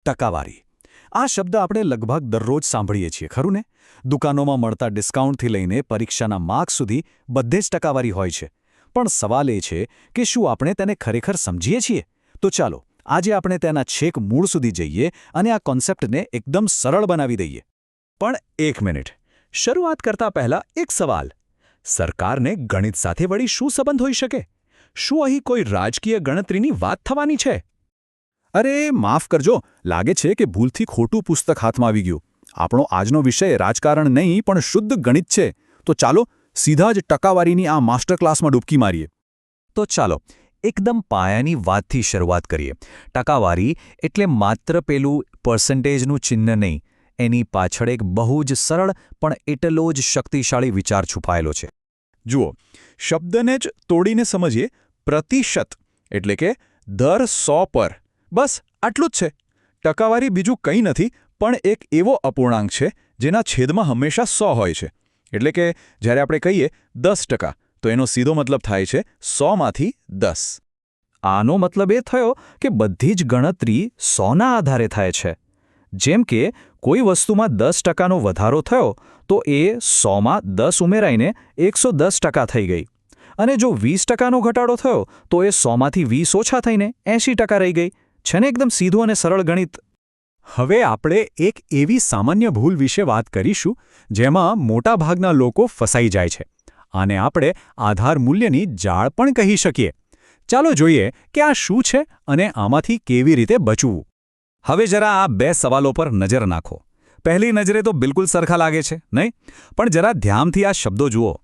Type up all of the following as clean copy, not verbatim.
ટકાવારી આ શબ્દ આપણે લગભગ દરરોજ સાંભળીએ છીએ ખરું ને? દુકાનોમાં મળતા ડિસ્કાઉન્ટથી લઈને પરીક્ષાના માર્ક્સ સુધી બધે જ ટકાવારી હોય છે. પણ સવાલ એ છે કે શું આપણે તેને ખરેખર સમજીએ છીએ? તો ચાલો આજે આપણે તેના છેક મૂળ સુધી જઈએ અને આ કોન્સેપ્ટને એકદમ સરળ બનાવી દઈએ. પણ એક મિનિટ, શરૂઆત કરતા પહેલા એક સવાલ. સરકારને ગણિત સાથે વળી શું સંબંધ હોઈ શકે? શું અહીં કોઈ રાજકીય ગણતરીની વાત થવાની છે? અરે માફ કરજો, લાગે છે કે ભૂલથી ખોટું પુસ્તક હાથમાં આવી ગયું. આપણો આજનો વિષય રાજકારણ નહીં પણ શુદ્ધ ગણિત છે. તો ચાલો સીધા જ ટકાવારીની આ માસ્ટર ક્લાસમાં ડૂબકી મારીએ. તો ચાલો એકદમ પાયાની વાતથી શરૂઆત કરીએ. ટકાવારી એટલે માત્ર પેલું પર્સન્ટેજનું ચિહ્ન નહીં, એની પાછળ એક બહુ જ સરળ પણ એટલો જ શક્તિશાળી વિચાર છુપાયેલો છે. જુઓ, શબ્દને જ તોડીને સમજીએ. પ્રતિશત એટલે કે દર 100 પર. બસ આટલું જ છે. ટકાવારી બીજું કંઈ નથી પણ એક એવો અપૂર્ણાંક છે જેના છેદમાં હંમેશા 100 હોય છે. એટલે કે જ્યારે આપણે કહીએ 10% તો એનો સીધો મતલબ થાય છે 100માંથી 10. આનો મતલબ એ થયો કે બધી જ ગણતરી 100ના આધારે થાય છે. જેમ કે કોઈ વસ્તુમાં 10%નો વધારો થયો તો એ 100માં 10 ઉમેરાઈને 110% થઈ ગઈ. અને જો 20%નો ઘટાડો થયો તો એ 100માંથી 20 ઓછા થઈને 80% રહી ગઈ. છે ને એકદમ સીધું અને સરળ ગણિત. હવે આપણે એક એવી સામાન્ય ભૂલ વિશે વાત કરીશું જેમાં મોટાભાગના લોકો ફસાઈ જાય છે. આને આપણે આધાર મૂલ્યની જાળ પણ કહી શકીએ. ચાલો જોઈએ કે આ શું છે અને આમાંથી કેવી રીતે બચવું. હવે જરા આ બે સવાલો પર નજર નાખો. પહેલી નજરે તો બિલકુલ સરખા લાગે છે, નહીં? પણ જરા ધ્યાનથી આ શબ્દો જુઓ.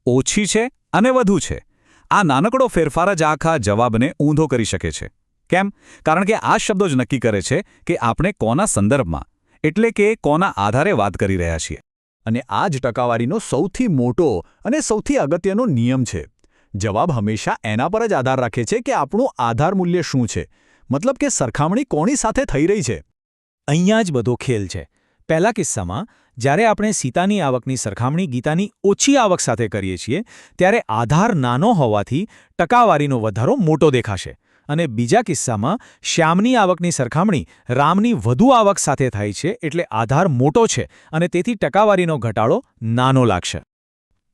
ઓછી છે અને વધુ છે. આ નાનકડો ફેરફાર જ આખા જવાબને ઊંધો કરી શકે છે. કેમ? કારણ કે આ શબ્દો જ નક્કી કરે છે કે આપણે કોના સંદર્ભમાં, એટલે કે કોના આધારે વાત કરી રહ્યા છીએ. અને આ જ ટકાવારીનો સૌથી મોટો અને સૌથી અગત્યનો નિયમ છે. જવાબ હંમેશા એના પર જ આધાર રાખે છે કે આપણું આધાર મૂલ્ય શું છે. મતલબ કે સરખામણી કોની સાથે થઈ રહી છે. અહીંયા જ બધો ખેલ છે. પહેલા કિસ્સામાં જ્યારે આપણે સીતાની આવકની સરખામણી ગીતાની ઓછી આવક સાથે કરીએ છીએ ત્યારે આધાર નાનો હોવાથી ટકાવારીનો વધારો મોટો દેખાશે. અને બીજા કિસ્સામાં શ્યામની આવકની સરખામણી રામની વધુ આવક સાથે થાય છે એટલે આધાર મોટો છે અને તેથી ટકાવારીનો ઘટાડો નાનો લાગશે.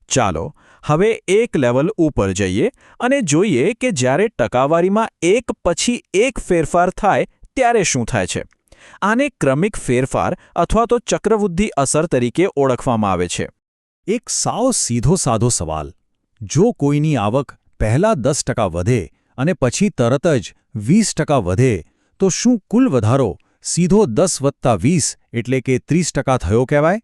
ચાલો હવે એક લેવલ ઉપર જઈએ અને જોઈએ કે જ્યારે ટકાવારીમાં એક પછી એક ફેરફાર થાય ત્યારે શું થાય છે. આને ક્રમિક ફેરફાર અથવા તો ચક્રવૃદ્ધિ અસર તરીકે ઓળખવામાં આવે છે. એક સાવ સીધો સાધો સવાલ. જો કોઈની આવક પહેલા 10% વધે અને પછી તરત જ 20% વધે તો શું કુલ વધારો સીધો 10+20 એટલે કે 30% થયો કહેવાય?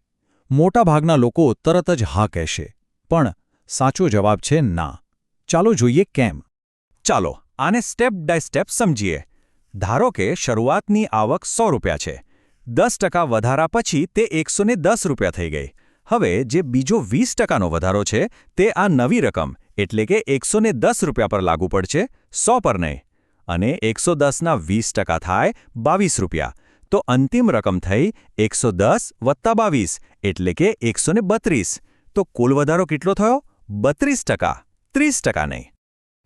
મોટાભાગના લોકો તરત જ હા કહેશે. પણ સાચો જવાબ છે ના. ચાલો જોઈએ કેમ. ચાલો આને સ્ટેપ બાય સ્ટેપ સમજીએ. ધારો કે શરૂઆતની આવક 100 રૂપિયા છે. 10% વધારા પછી તે 110 રૂપિયા થઈ ગઈ. હવે જે બીજો 20%નો વધારો છે તે આ નવી રકમ એટલે કે 110 રૂપિયા પર લાગુ પડશે, 100 પર નહીં. અને 110ના 20% થાય 22 રૂપિયા. તો અંતિમ રકમ થઈ 110+22 એટલે કે 132. તો કુલ વધારો કેટલો થયો? 32%, 30% નહીં.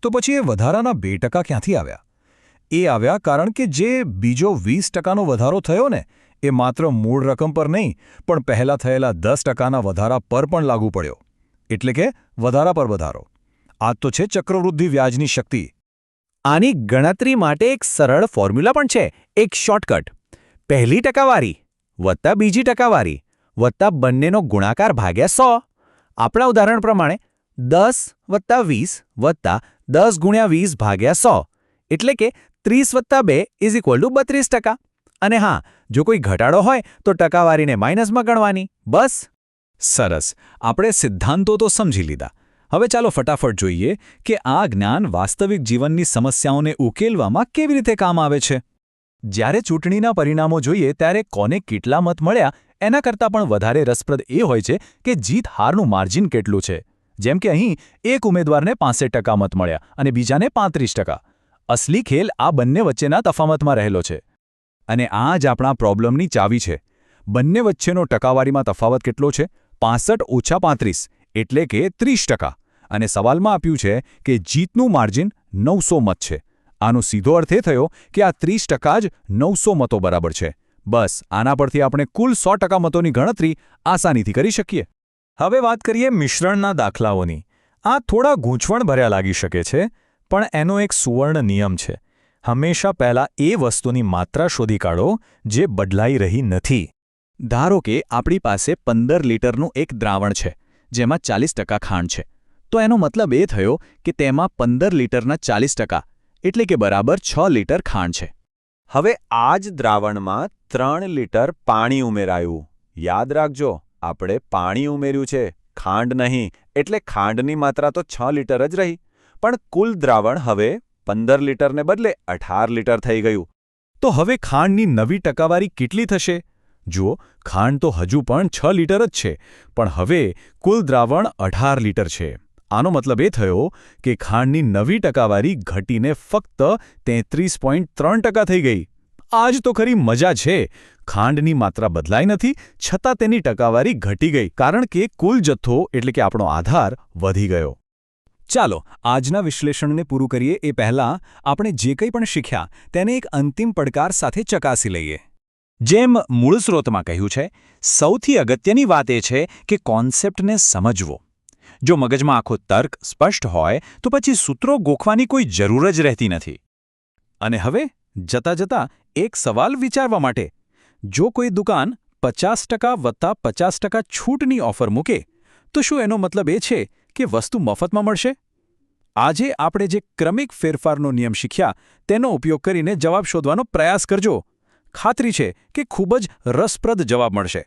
તો પછી એ વધારાના 2% ક્યાંથી આવ્યા? એ આવ્યા કારણ કે જે બીજો 20%નો વધારો થયો ને એ માત્ર મૂળ રકમ પર નહીં પણ પહેલાં થયેલા 10%ના વધારા પર પણ લાગુ પડ્યો. એટલે કે વધારા પર વધારો. આ તો છે ચક્રવૃદ્ધિ વ્યાજની શક્તિ. આની ગણતરી માટે એક સરળ ફોર્મ્યુલા પણ છે, એક શોર્ટકટ. પહેલી ટકાવારી વત્તા બીજી ટકાવારી વત્તા બંનેનો ગુણાકાર ભાગ્યા 100. આપણા ઉદાહરણ પ્રમાણે 10+20 વત્તા 10×20 ભાગ્યા 100 એટલે કે 30+2 = 32%. અને હા, જો કોઈ ઘટાડો હોય તો ટકાવારીને માઇનસમાં ગણવાની. બસ. સરસ, આપણે સિદ્ધાંતો તો સમજી લીધા. હવે ચાલો ફટાફટ જોઈએ કે આ જ્ઞાન વાસ્તવિક જીવનની સમસ્યાઓને ઉકેલવામાં કેવી રીતે કામ આવે છે. જ્યારે ચૂંટણીના પરિણામો જોઈએ ત્યારે કોને કેટલા મત મળ્યા એના કરતાં પણ વધારે રસપ્રદ એ હોય છે કે જીત હારનું માર્જિન કેટલું છે. જેમ કે અહીં એક ઉમેદવારને 65% મત મળ્યા અને બીજાને 35%. અસલી ખેલ આ બંને વચ્ચેના તફાવતમાં રહેલો છે. અને આ જ આપણા પ્રોબ્લેમની ચાવી છે. બંને વચ્ચેનો ટકાવારીમાં તફાવત કેટલો છે? 65 ઓછા 35 એટલે કે 30%. અને સવાલમાં આપ્યું છે કે જીતનું માર્જિન 900 મત છે. આનો સીધો અર્થ એ થયો કે આ 30% જ 900 મતો બરાબર છે. બસ આના પરથી આપણે કુલ 100% મતોની ગણતરી આસાનીથી કરી શકીએ. હવે વાત કરીએ મિશ્રણના દાખલાઓની. આ થોડા ગૂંચવણભર્યા લાગી શકે છે, પણ એનો એક સુવર્ણ નિયમ છે. હંમેશા પહેલાં એ વસ્તુની માત્રા શોધી કાઢો જે બદલાઈ રહી નથી. ધારો કે આપણી પાસે 15 લીટરનું એક દ્રાવણ છે, જેમાં 40% ખાંડ છે. તો એનો મતલબ એ થયો કે તેમાં 15 લીટરના 40%, એટલે કે બરાબર 6 લીટર ખાંડ છે. હવે આ જ દ્રાવણમાં 3 લીટર પાણી ઉમેરાયું. યાદ રાખજો, આપણે પાણી ઉમેર્યું છે, ખાંડ નહીં, એટલે ખાંડની માત્રા તો 6 લીટર જ રહી. પણ કુલ દ્રાવણ હવે 15 લીટરને બદલે 18 લીટર થઈ ગયું. તો હવે ખાંડની નવી ટકાવારી કેટલી થશે? જુઓ, ખાંડ તો હજુ પણ 6 લીટર જ છે, પણ હવે કુલ દ્રાવણ 18 લીટર છે. આનો મતલબ એ થયો કે ખાંડની નવી ટકાવારી ઘટીને ફક્ત 33.3% થઈ ગઈ. આ જ તો ખરી મજા છે. ખાંડની માત્રા બદલાઈ નથી, છતાં તેની ટકાવારી ઘટી ગઈ, કારણ કે કુલ જથ્થો એટલે કે આપણો આધાર વધી ગયો. ચાલો આજના વિશ્લેષણને પૂરું કરીએ એ પહેલાં આપણે જે કંઈ પણ શીખ્યા તેને એક અંતિમ પડકાર સાથે ચકાસી લઈએ. જેમ મૂળ સ્રોતમાં કહ્યું છે, સૌથી અગત્યની વાત એ છે કે કોન્સેપ્ટને સમજવો. જો મગજમાં આખો તર્ક સ્પષ્ટ હોય તો પછી સૂત્રો ગોખવાની કોઈ જરૂર જ રહેતી નથી. અને હવે જતાં જતાં એક સવાલ વિચારવા માટે. જો કોઈ દુકાન 50% વત્તા 50% છૂટની ઓફર મૂકે, તો શું એનો મતલબ એ છે કે વસ્તુ મફતમાં મળશે? આજે આપણે જે ક્રમિક ફેરફારનો નિયમ શીખ્યા તેનો ઉપયોગ કરીને જવાબ શોધવાનો પ્રયાસ કરજો. ખાતરી છે કે ખૂબ જ રસપ્રદ જવાબ મળશે.